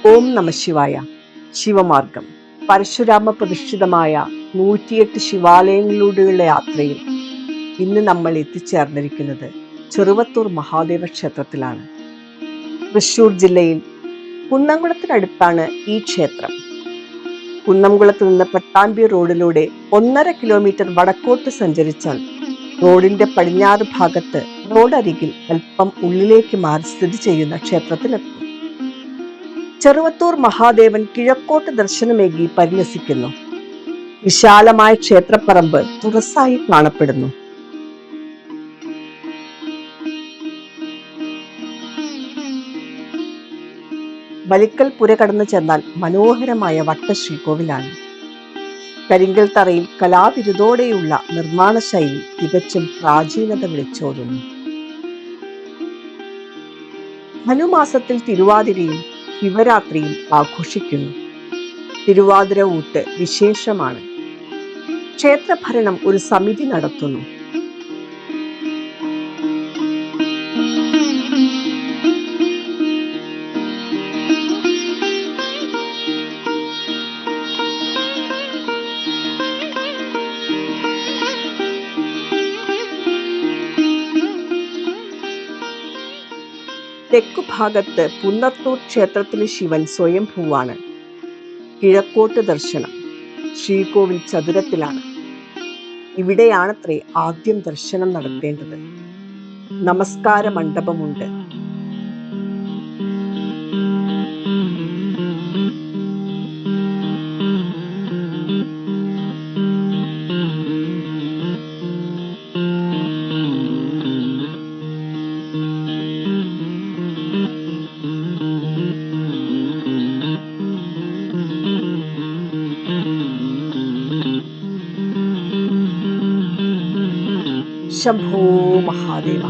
ഓം നമഃശിവായ. ശിവമാർഗം പരശുരാമ പ്രതിഷ്ഠിതമായ 108 ശിവാലയങ്ങളിലൂടെയുള്ള യാത്രയിൽ ഇന്ന് നമ്മൾ എത്തിച്ചേർന്നിരിക്കുന്നത് ചെറുവത്തൂർ മഹാദേവ ക്ഷേത്രത്തിലാണ്. തൃശൂർ ജില്ലയിൽ കുന്നംകുളത്തിനടുത്താണ് ഈ ക്ഷേത്രം. കുന്നംകുളത്ത് നിന്ന് പട്ടാമ്പി റോഡിലൂടെ 1.5 കിലോമീറ്റർ വടക്കോട്ട് സഞ്ചരിച്ചാൽ റോഡിന്റെ പടിഞ്ഞാറ് ഭാഗത്ത് റോഡരികിൽ അല്പം ഉള്ളിലേക്ക് മാറി സ്ഥിതി ചെയ്യുന്ന ക്ഷേത്രത്തിലെത്തും. ചെറുവത്തൂർ മഹാദേവൻ കിഴക്കോട്ട് ദർശനമേകി പരിലസിക്കുന്നു. വിശാലമായ ക്ഷേത്രപ്പറമ്പ് തുറസായി കാണപ്പെടുന്നു. ബലിക്കൽ പുര കടന്നു ചെന്നാൽ മനോഹരമായ വട്ടശ്രീകോവിലാണ്. കരിങ്കൽ തറയിൽ കലാവിരുതോടെയുള്ള നിർമ്മാണ ശൈലി തികച്ചും പ്രാചീനത വിളിച്ചോതുന്നു. ധനുമാസത്തിൽ തിരുവാതിരയും ശിവരാത്രിയും ആഘോഷിക്കുന്നു. തിരുവാതിര ഊട്ട് വിശേഷമാണ്. ക്ഷേത്രഭരണം ഒരു സമിതി നടത്തുന്നു. തെക്കുഭാഗത്ത് പുന്നത്തൂർ ക്ഷേത്രത്തിലെ ശിവൻ സ്വയംഭൂവാണ്. കിഴക്കോട്ട് ദർശനം. ശ്രീകോവിൽ ചതുരത്തിലാണ്. ഇവിടെയാണത്രേ ആദ്യം ദർശനം നടത്തേണ്ടത്. നമസ്കാര മണ്ഡപമുണ്ട്. ശംഭോ മഹാദേവ.